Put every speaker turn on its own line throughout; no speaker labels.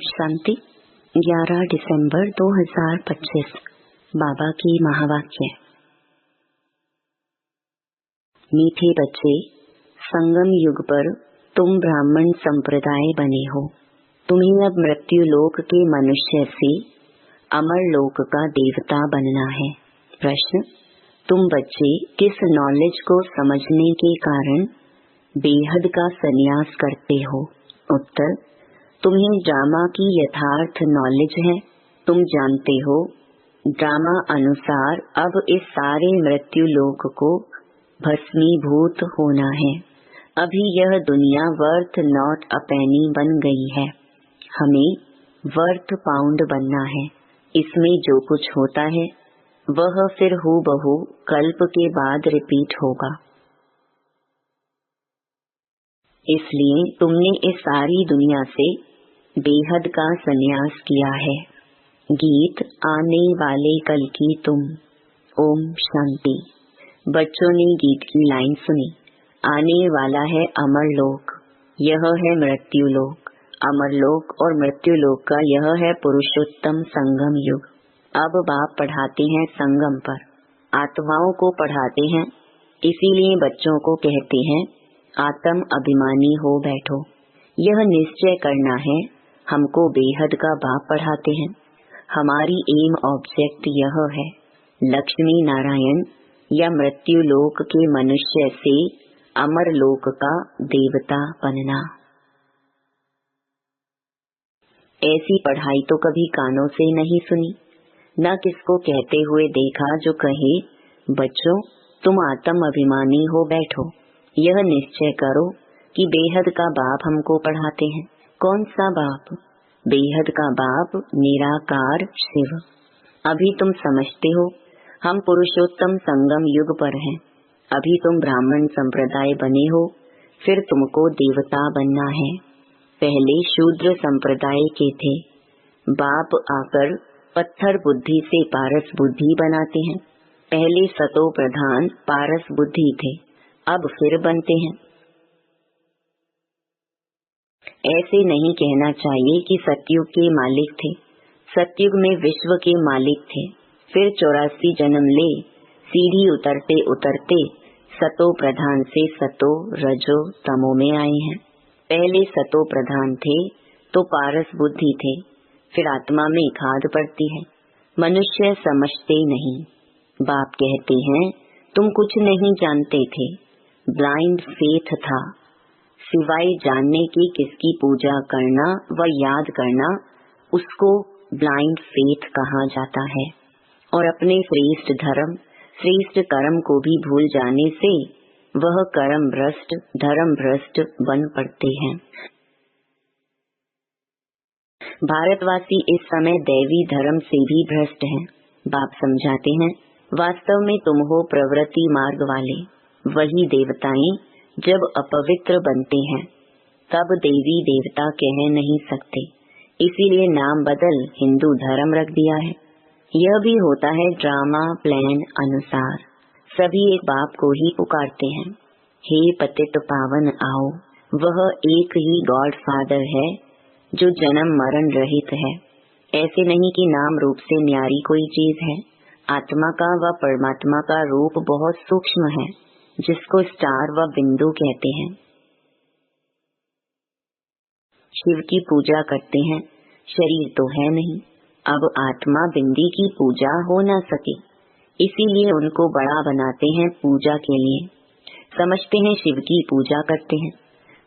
शांति 11 दिसंबर 2025 बाबा की महावाक्य। मीठे बच्चे, संगम युग पर तुम ब्राह्मण संप्रदाय बने हो। तुम्हें अब मृत्यु लोक के मनुष्य से अमर लोक का देवता बनना है। प्रश्न: तुम बच्चे किस नॉलेज को समझने के कारण बेहद का संन्यास करते हो? उत्तर: तुम्हें ड्रामा की यथार्थ नॉलेज है। तुम जानते हो ड्रामा अनुसार अब इस सारे मृत्यु लोक को भस्मीभूत होना है। अभी यह दुनिया वर्थ नॉट अ पेनी बन गई है। हमें वर्थ पाउंड बनना है। इसमें जो कुछ होता है वह फिर हूबहू कल्प के बाद रिपीट होगा। इसलिए तुमने इस सारी दुनिया से बेहद का संन्यास किया है। गीत आने वाले कल की तुम। ओम शांति। बच्चों ने गीत की लाइन सुनी। आने वाला है अमर लोक, यह है मृत्यु लोक। अमर लोक और मृत्यु लोक का यह है पुरुषोत्तम संगम युग। अब बाप पढ़ाते हैं संगम पर, आत्माओं को पढ़ाते हैं। इसीलिए बच्चों को कहते हैं आत्म अभिमानी हो बैठो। यह निश्चय करना है। हमको बेहद का बाप पढ़ाते हैं। हमारी एम ऑब्जेक्ट यह है, लक्ष्मी नारायण या मृत्यु लोक के मनुष्य से अमर लोक का देवता बनना। ऐसी पढ़ाई तो कभी कानों से नहीं सुनी, न किसको कहते हुए देखा जो कहे बच्चों तुम आत्म अभिमानी हो बैठो। यह निश्चय करो कि बेहद का बाप हमको पढ़ाते हैं। कौन सा बाप? बेहद का बाप निराकार शिव। अभी तुम समझते हो हम पुरुषोत्तम संगम युग पर हैं। अभी तुम ब्राह्मण संप्रदाय बने हो, फिर तुमको देवता बनना है। पहले शूद्र संप्रदाय के थे। बाप आकर पत्थर बुद्धि से पारस बुद्धि बनाते हैं। पहले सतो प्रधान पारस बुद्धि थे, अब फिर बनते हैं। ऐसे नहीं कहना चाहिए कि सतयुग के मालिक थे। सतयुग में विश्व के मालिक थे। फिर 84 जन्म ले सीढ़ी उतरते उतरते सतो प्रधान से सतो रजो तमो में आए हैं। पहले सतो प्रधान थे तो पारस बुद्धि थे, फिर आत्मा में खाद पड़ती है। मनुष्य समझते नहीं। बाप कहते हैं तुम कुछ नहीं जानते थे, ब्लाइंड फेथ था। सिवाय जानने की किसकी पूजा करना व याद करना, उसको ब्लाइंड फेथ कहा जाता है। और अपने श्रेष्ठ धर्म श्रेष्ठ कर्म को भी भूल जाने से वह कर्म भ्रष्ट धर्म भ्रष्ट बन पड़ते हैं। भारतवासी इस समय दैवी धर्म से भी भ्रष्ट हैं। बाप समझाते हैं वास्तव में तुम हो प्रवृत्ति मार्ग वाले। वही देवताएं जब अपवित्र बनते हैं तब देवी देवता कह नहीं सकते, इसीलिए नाम बदल हिंदू धर्म रख दिया है। यह भी होता है ड्रामा प्लान अनुसार। सभी एक बाप को ही पुकारते हैं, हे पतित पावन आओ। वह एक ही गॉड फादर है जो जन्म मरण रहित है। ऐसे नहीं कि नाम रूप से न्यारी कोई चीज है। आत्मा का व परमात्मा का रूप बहुत सूक्ष्म है, जिसको स्टार व बिंदु कहते हैं। शिव की पूजा करते हैं, शरीर तो है नहीं। अब आत्मा बिंदी की पूजा हो न सके, इसीलिए उनको बड़ा बनाते हैं पूजा के लिए। समझते हैं शिव की पूजा करते हैं,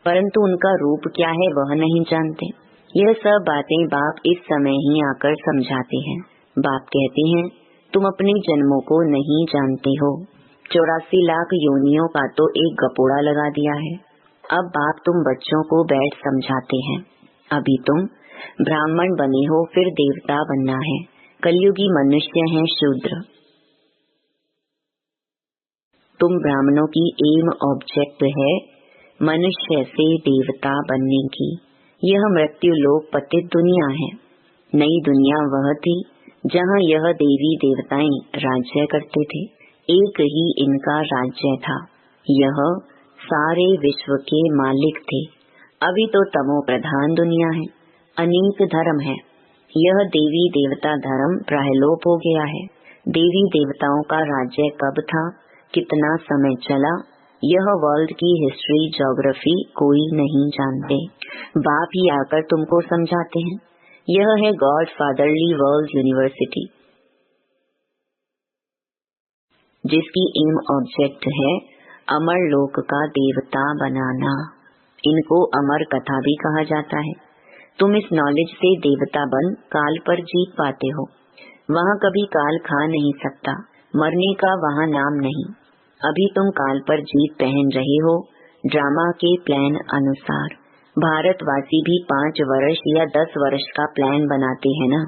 परंतु उनका रूप क्या है वह नहीं जानते। यह सब बातें बाप इस समय ही आकर समझाते हैं। बाप कहते हैं तुम अपने जन्मों को नहीं जानते हो। 84 लाख योनियों का तो एक गपोड़ा लगा दिया है। अब बाप तुम बच्चों को बैठ समझाते हैं। अभी तुम ब्राह्मण बने हो, फिर देवता बनना है। कलयुगी मनुष्य हैं शूद्र। तुम ब्राह्मणों की एम ऑब्जेक्ट है मनुष्य से देवता बनने की। यह मृत्यु लोक पतित दुनिया है। नई दुनिया वह थी जहाँ यह देवी देवताएं राज्य करते थे। एक ही इनका राज्य था। यह सारे विश्व के मालिक थे। अभी तो तमो प्रधान दुनिया है। अनेक धर्म है। यह देवी देवता धर्म प्रलोप हो गया है। देवी देवताओं का राज्य कब था, कितना समय चला, यह वर्ल्ड की हिस्ट्री ज्योग्राफी कोई नहीं जानते। बाप ही आकर तुमको समझाते हैं। यह है गॉड फादरली वर्ल्ड यूनिवर्सिटी, जिसकी एम ऑब्जेक्ट है अमर लोक का देवता बनाना। इनको अमर कथा भी कहा जाता है। तुम इस नॉलेज से देवता बन काल पर जीत पाते हो। वहाँ कभी काल खा नहीं सकता, मरने का वहाँ नाम नहीं। अभी तुम काल पर जीत पहन रहे हो ड्रामा के प्लान अनुसार। भारतवासी भी 5 वर्ष या 10 वर्ष का प्लान बनाते हैं ना।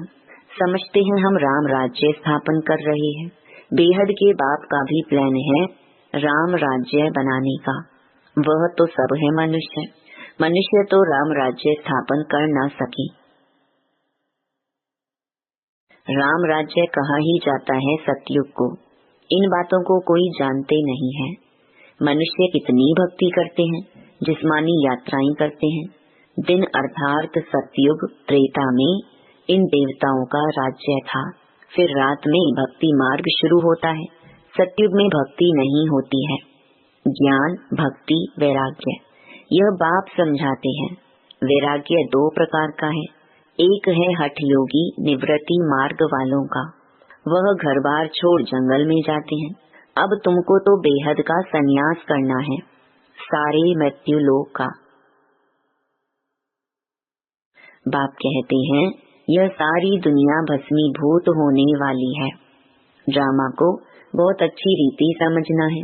समझते हैं हम राम राज्य स्थापन कर रहे हैं। बेहद के बाप का भी प्लान है राम राज्य बनाने का। वह तो सब है मनुष्य। मनुष्य तो राम राज्य स्थापन कर न सके। राम राज्य कहा ही जाता है सतयुग को। इन बातों को कोई जानते नहीं है। मनुष्य कितनी भक्ति करते हैं, जिस्मानी यात्राएं करते हैं। दिन अर्थात सतयुग त्रेता में इन देवताओं का राज्य था। फिर रात में भक्ति मार्ग शुरू होता है। सतयुग में भक्ति नहीं होती है। ज्ञान, भक्ति, वैराग्य, यह बाप समझाते हैं। वैराग्य 2 प्रकार का है। एक है हठ योगी निवृत्ति मार्ग वालों का। वह घर बार छोड़ जंगल में जाते हैं। अब तुमको तो बेहद का संन्यास करना है, सारे मृत्यु लोक का। बाप कहते हैं यह सारी दुनिया भस्मीभूत होने वाली है। ड्रामा को बहुत अच्छी रीति समझना है।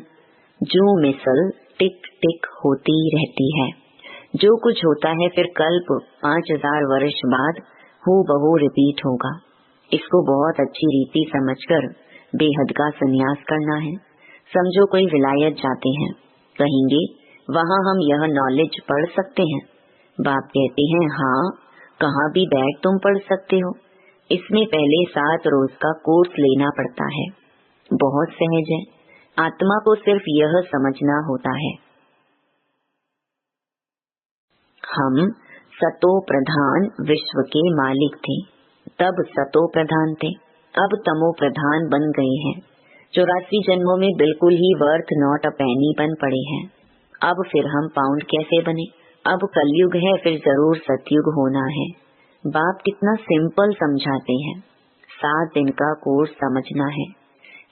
जो मिसल टिक टिक होती रहती है। जो कुछ होता है फिर कल्प 5000 वर्ष बाद हूबहू रिपीट होगा। इसको बहुत अच्छी रीति समझकर बेहद का संन्यास करना है। समझो कोई विलायत जाते हैं, कहेंगे वहाँ हम यह नॉलेज पढ़ सकते हैं। बाप कहते हैं हाँ, कहाँ भी बैठ तुम पढ़ सकते हो। इसमें पहले 7 रोज का कोर्स लेना पड़ता है। बहुत सहज है। आत्मा को सिर्फ यह समझना होता है। हम सतो प्रधान विश्व के मालिक थे, तब सतो प्रधान थे, अब तमो प्रधान बन गए हैं। 84 जन्मों में बिल्कुल ही वर्थ नॉट अ पेनी बन पड़े हैं। अब फिर हम पाउंड कैसे बने। अब कलयुग है, फिर जरूर सतयुग होना है। बाप कितना सिंपल समझाते हैं। 7 दिन का कोर्स समझना है।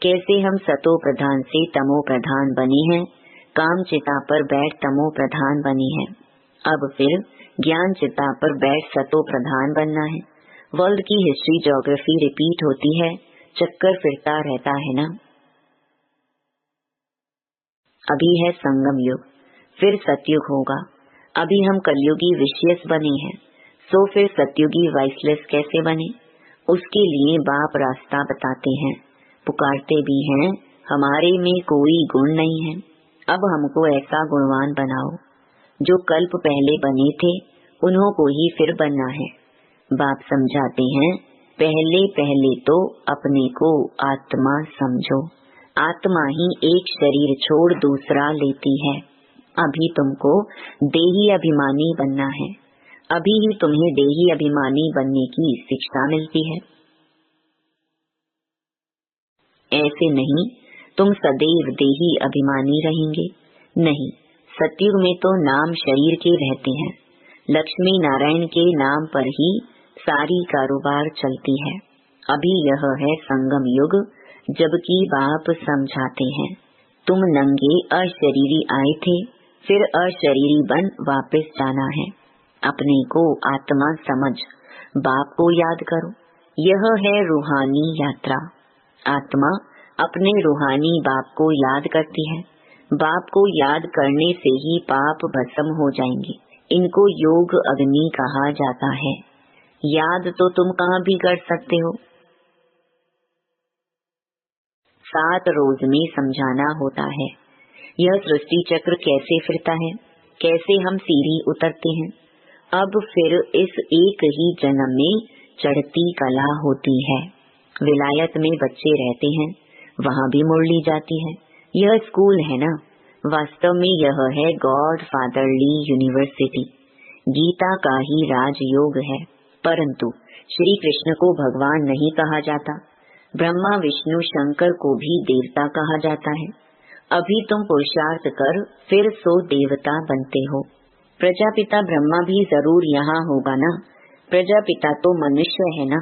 कैसे हम सतो प्रधान से तमो प्रधान बने हैं। काम चिता पर बैठ तमो प्रधान बने हैं। अब फिर ज्ञान चिता पर बैठ सतो प्रधान बनना है। वर्ल्ड की हिस्ट्री ज्योग्राफी रिपीट होती है, चक्कर फिरता रहता है ना। अभी है संगम युग, फिर सतयुग होगा। अभी हम कलयुगी विशेष बने हैं, सो फिर सतयुगी वाइसलेस कैसे बने। उसके लिए बाप रास्ता बताते हैं, पुकारते भी हैं हमारे में कोई गुण नहीं है। अब हमको ऐसा गुणवान बनाओ। जो कल्प पहले बने थे उन्हों को ही फिर बनना है। बाप समझाते हैं पहले पहले तो अपने को आत्मा समझो। आत्मा ही एक शरीर छोड़ दूसरा लेती है। अभी तुमको देही अभिमानी बनना है। अभी ही तुम्हें देही अभिमानी बनने की शिक्षा मिलती है। ऐसे नहीं तुम सदैव देही अभिमानी रहेंगे। नहीं, सतयुग में तो नाम शरीर के रहते हैं। लक्ष्मी नारायण के नाम पर ही सारी कारोबार चलती है। अभी यह है संगम युग, जबकि बाप समझाते हैं तुम नंगे अशरीरी आए थे, फिर अशरीरी बन वापस जाना है। अपने को आत्मा समझ बाप को याद करो। यह है रूहानी यात्रा। आत्मा अपने रूहानी बाप को याद करती है। बाप को याद करने से ही पाप भस्म हो जाएंगे। इनको योग अग्नि कहा जाता है। याद तो तुम कहाँ भी कर सकते हो। 7 रोज में समझाना होता है। यह सृष्टि चक्र कैसे फिरता है, कैसे हम सीढ़ी उतरते हैं। अब फिर इस एक ही जन्म में चढ़ती कला होती है। विलायत में बच्चे रहते हैं, वहाँ भी मुरली जाती है। यह स्कूल है ना। वास्तव में यह है गॉड फादरली यूनिवर्सिटी। गीता का ही राजयोग है। परंतु श्री कृष्ण को भगवान नहीं कहा जाता। ब्रह्मा विष्णु शंकर को भी देवता कहा जाता है। अभी तुम पुरुषार्थ कर फिर सो देवता बनते हो। प्रजापिता ब्रह्मा भी जरूर यहाँ होगा ना, प्रजापिता तो मनुष्य है ना।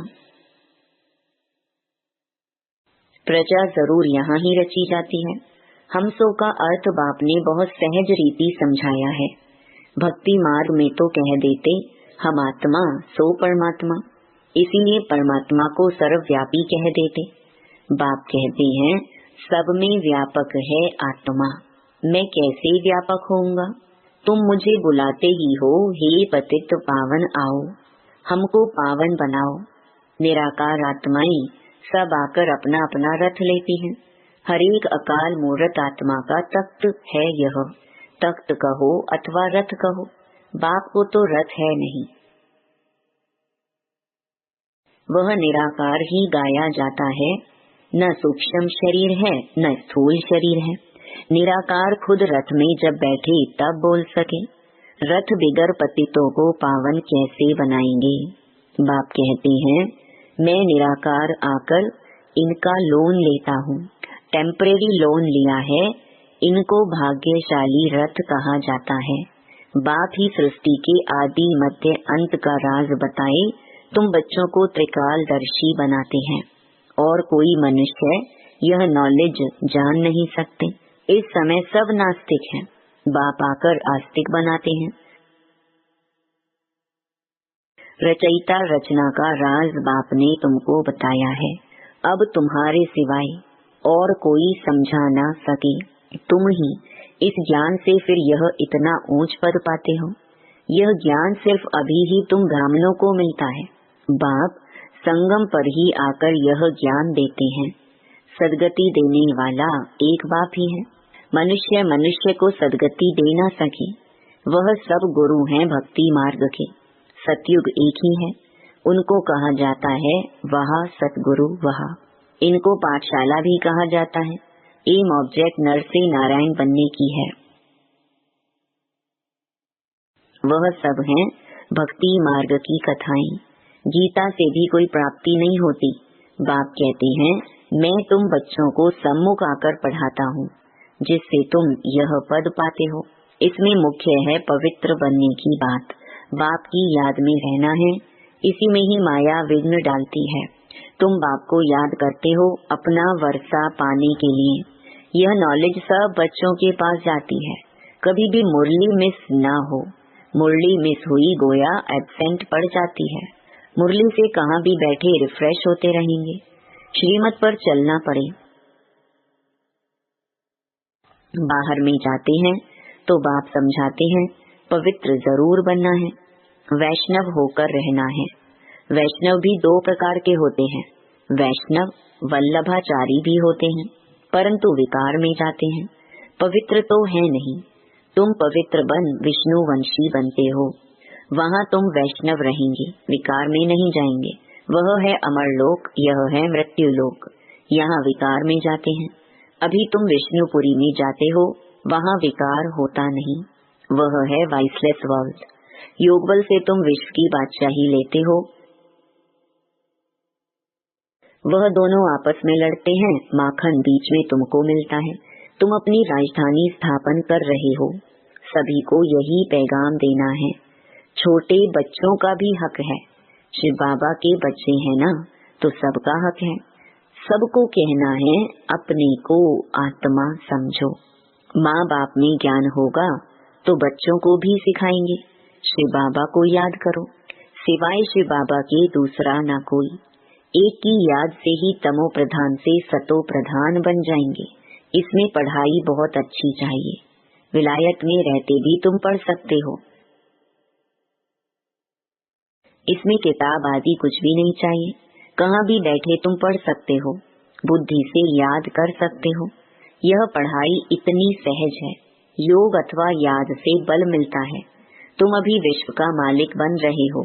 प्रजा जरूर यहाँ ही रची जाती है। हम सो का अर्थ बाप ने बहुत सहज रीति समझाया है। भक्ति मार्ग में तो कह देते हम आत्मा सो परमात्मा, इसीलिए परमात्मा को सर्वव्यापी कह देते। बाप कहते हैं सब में व्यापक है आत्मा, मैं कैसे व्यापक होऊंगा? तुम मुझे बुलाते ही हो, हे पतित पावन आओ, हमको पावन बनाओ। निराकार आत्माएं सब आकर अपना अपना रथ लेती हैं। हर एक अकाल मूर्त आत्मा का तख्त है यह। तख्त कहो अथवा रथ कहो, बाप को तो रथ है नहीं। वह निराकार ही गाया जाता है। न सूक्ष्म शरीर है न स्थूल शरीर है। निराकार खुद रथ में जब बैठे तब बोल सके। रथ बिगर पतितों को पावन कैसे बनाएंगे? बाप कहते हैं मैं निराकार आकर इनका लोन लेता हूँ, टेम्परेरी लोन लिया है। इनको भाग्यशाली रथ कहा जाता है। बाप ही सृष्टि के आदि मध्य अंत का राज बताए तुम बच्चों को त्रिकालदर्शी बनाते हैं, और कोई मनुष्य यह नॉलेज जान नहीं सकते। इस समय सब नास्तिक हैं, बाप आकर आस्तिक बनाते हैं। रचयिता रचना का राज बाप ने तुमको बताया है। अब तुम्हारे सिवाय और कोई समझा ना सके। तुम ही इस ज्ञान से फिर यह इतना ऊंच पद पाते हो। यह ज्ञान सिर्फ अभी ही तुम ब्राह्मणों को मिलता है। बाप संगम पर ही आकर यह ज्ञान देते हैं। सदगति देने वाला एक बाप ही है। मनुष्य मनुष्य को सदगति दे ना सके। वह सब गुरु हैं भक्ति मार्ग के। सतयुग एक ही है, उनको कहा जाता है वहा सतगुरु वहा। इनको पाठशाला भी कहा जाता है। एम ऑब्जेक्ट नर से नारायण बनने की है। वह सब हैं भक्ति मार्ग की कथाएं। गीता से भी कोई प्राप्ति नहीं होती। बाप कहते हैं मैं तुम बच्चों को सम्मुख आकर पढ़ाता हूँ, जिससे तुम यह पद पाते हो। इसमें मुख्य है पवित्र बनने की बात। बाप की याद में रहना है, इसी में ही माया विघ्न डालती है। तुम बाप को याद करते हो अपना वर्षा पाने के लिए। यह नॉलेज सब बच्चों के पास जाती है। कभी भी मुरली मिस ना हो। मुरली मिस हुई गोया एब्सेंट पड़ जाती है। मुरली से कहाँ भी बैठे रिफ्रेश होते रहेंगे। श्रीमत पर चलना पड़े। बाहर में जाते हैं तो बाप समझाते हैं पवित्र जरूर बनना है, वैष्णव होकर रहना है। वैष्णव भी दो प्रकार के होते हैं। वैष्णव वल्लभाचारी भी होते हैं, परंतु विकार में जाते हैं। पवित्र तो है नहीं। तुम पवित्र बन विष्णु वंशी बनते हो, वहाँ तुम वैष्णव रहेंगे, विकार में नहीं जाएंगे। वह है अमरलोक, यह है मृत्युलोक। यहाँ विकार में जाते हैं। अभी तुम विष्णुपुरी में जाते हो, वहाँ विकार होता नहीं। वह है वाइसलेस वर्ल्ड। योगबल से तुम विश्व की बादशाही लेते हो। वह दोनों आपस में लड़ते हैं, माखन बीच में तुमको मिलता है। तुम अपनी राजधानी स्थापन कर रहे हो। सभी को यही पैगाम देना है। छोटे बच्चों का भी हक है। शिव बाबा के बच्चे हैं ना, तो सबका हक है। सबको कहना है अपने को आत्मा समझो। माँ बाप में ज्ञान होगा तो बच्चों को भी सिखाएंगे। शिव बाबा को याद करो, सिवाय शिव बाबा के दूसरा ना कोई। एक की याद से ही तमो प्रधान से सतो प्रधान बन जाएंगे। इसमें पढ़ाई बहुत अच्छी चाहिए। विलायत में रहते भी तुम पढ़ सकते हो। इसमें किताब आदि कुछ भी नहीं चाहिए। कहाँ भी बैठे तुम पढ़ सकते हो, बुद्धि से याद कर सकते हो। यह पढ़ाई इतनी सहज है। योग अथवा याद से बल मिलता है। तुम अभी विश्व का मालिक बन रहे हो।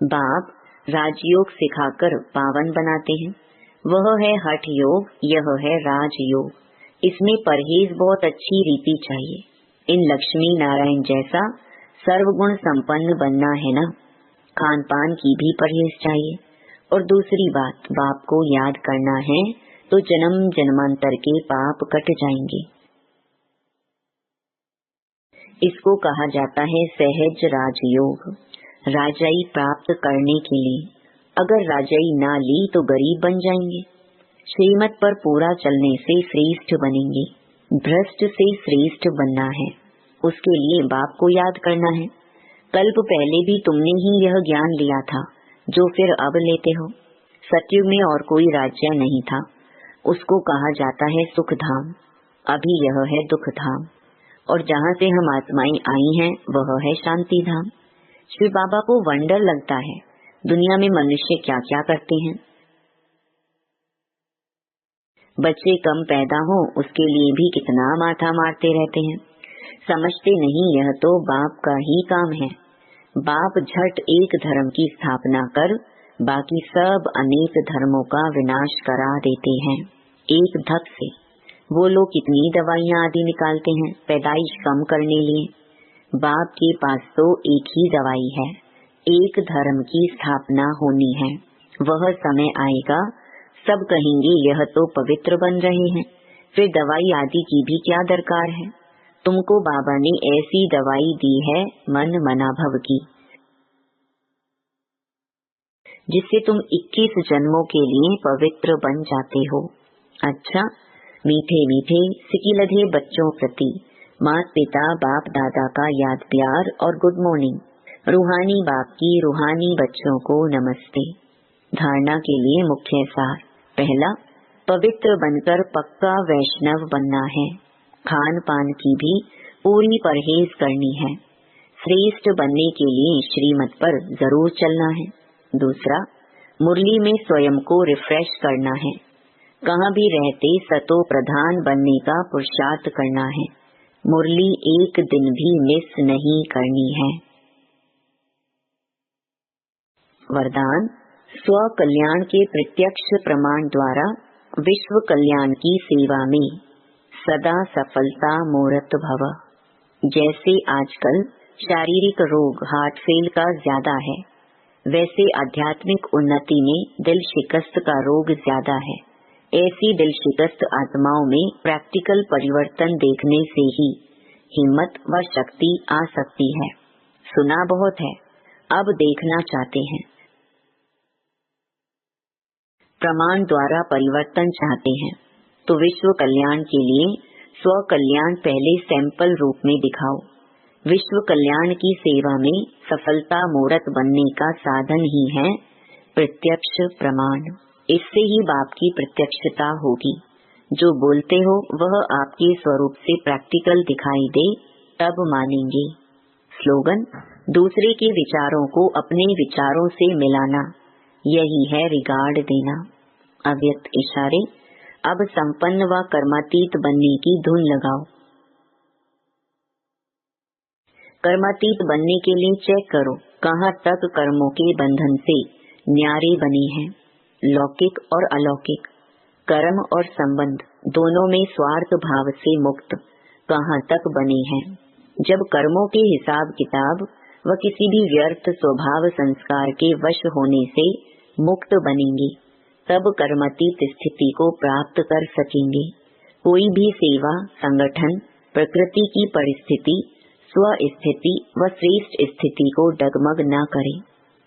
बाप राजयोग सिखाकर पावन बनाते हैं। वह है हठ योग, यह है राजयोग। इसमें परहेज बहुत अच्छी रीति चाहिए। इन लक्ष्मी नारायण जैसा सर्वगुण संपन्न बनना है ना। खान पान की भी परहेज चाहिए। और दूसरी बात, बाप को याद करना है तो जन्म जन्मांतर के पाप कट जाएंगे। इसको कहा जाता है सहज राजयोग। राजाई प्राप्त करने के लिए अगर राजाई ना ली तो गरीब बन जाएंगे। श्रीमत पर पूरा चलने से श्रेष्ठ बनेंगे। भ्रष्ट से श्रेष्ठ बनना है, उसके लिए बाप को याद करना है। कल्प पहले भी तुमने ही यह ज्ञान लिया था जो फिर अब लेते हो। सतयुग में और कोई राज्य नहीं था, उसको कहा जाता है सुख धाम। अभी यह है दुख धाम, और जहाँ से हम आत्माएं आई हैं वह है शांति धाम। श्री बाबा को वंडर लगता है दुनिया में मनुष्य क्या क्या करते हैं। बच्चे कम पैदा हो उसके लिए भी कितना माथा मारते रहते हैं। समझते नहीं यह तो बाप का ही काम है। बाप झट एक धर्म की स्थापना कर बाकी सब अनेक धर्मों का विनाश करा देते हैं एक धक से। वो लोग कितनी दवाइयाँ आदि निकालते हैं पैदाइश कम करने लिए। बाप के पास तो एक ही दवाई है, एक धर्म की स्थापना होनी है। वह समय आएगा सब कहेंगे यह तो पवित्र बन रहे हैं, फिर दवाई आदि की भी क्या दरकार है। तुमको बाबा ने ऐसी दवाई दी है मन मना भव की, जिससे तुम 21 जन्मों के लिए पवित्र बन जाते हो। अच्छा, मीठे मीठे सिकिलधे बच्चों प्रति माता पिता बाप दादा का याद प्यार और गुड मॉर्निंग। रूहानी बाप की रूहानी बच्चों को नमस्ते। धारणा के लिए मुख्य सार। पहला, पवित्र बनकर पक्का वैष्णव बनना है। खान पान की भी पूरी परहेज करनी है। श्रेष्ठ बनने के लिए श्रीमत पर जरूर चलना है। दूसरा, मुरली में स्वयं को रिफ्रेश करना है। कहाँ भी रहते सतो प्रधान बनने का पुरुषार्थ करना है। मुरली एक दिन भी मिस नहीं करनी है। वरदान, स्व कल्याण के प्रत्यक्ष प्रमाण द्वारा विश्व कल्याण की सेवा में सदा सफलता मूर्त भव। जैसे आजकल शारीरिक रोग हार्ट फेल का ज्यादा है, वैसे आध्यात्मिक उन्नति में दिल शिकस्त का रोग ज्यादा है। ऐसी दिल शिकस्त आत्माओं में प्रैक्टिकल परिवर्तन देखने से ही हिम्मत व शक्ति आ सकती है। सुना बहुत है, अब देखना चाहते हैं। प्रमाण द्वारा परिवर्तन चाहते हैं तो विश्व कल्याण के लिए स्व कल्याण पहले सैंपल रूप में दिखाओ। विश्व कल्याण की सेवा में सफलता मूर्त बनने का साधन ही है प्रत्यक्ष प्रमाण। इससे ही बाप की प्रत्यक्षता होगी। जो बोलते हो वह आपके स्वरूप से प्रैक्टिकल दिखाई दे तब मानेंगे। स्लोगन, दूसरे के विचारों को अपने विचारों से मिलाना, यही है रिगार्ड देना। अव्यक्त इशारे। अब संपन्न व कर्मातीत बनने की धुन लगाओ। कर्मातीत बनने के लिए चेक करो कहाँ तक कर्मों के बंधन से न्यारे बने हैं। लौकिक और अलौकिक, कर्म और संबंध दोनों में स्वार्थ भाव से मुक्त कहाँ तक बने हैं। जब कर्मों के हिसाब किताब व किसी भी व्यर्थ स्वभाव संस्कार के वश होने से मुक्त बनेंगे, तब कर्मातीत स्थिति को प्राप्त कर सकेंगे। कोई भी सेवा, संगठन, प्रकृति की परिस्थिति, स्व स्थिति व श्रेष्ठ स्थिति को डगमग न करे।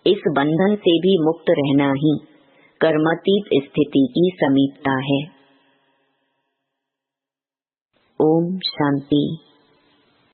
इस बंधन से भी मुक्त रहना ही कर्मातीत स्थिति की समीपता है। ओम शांति।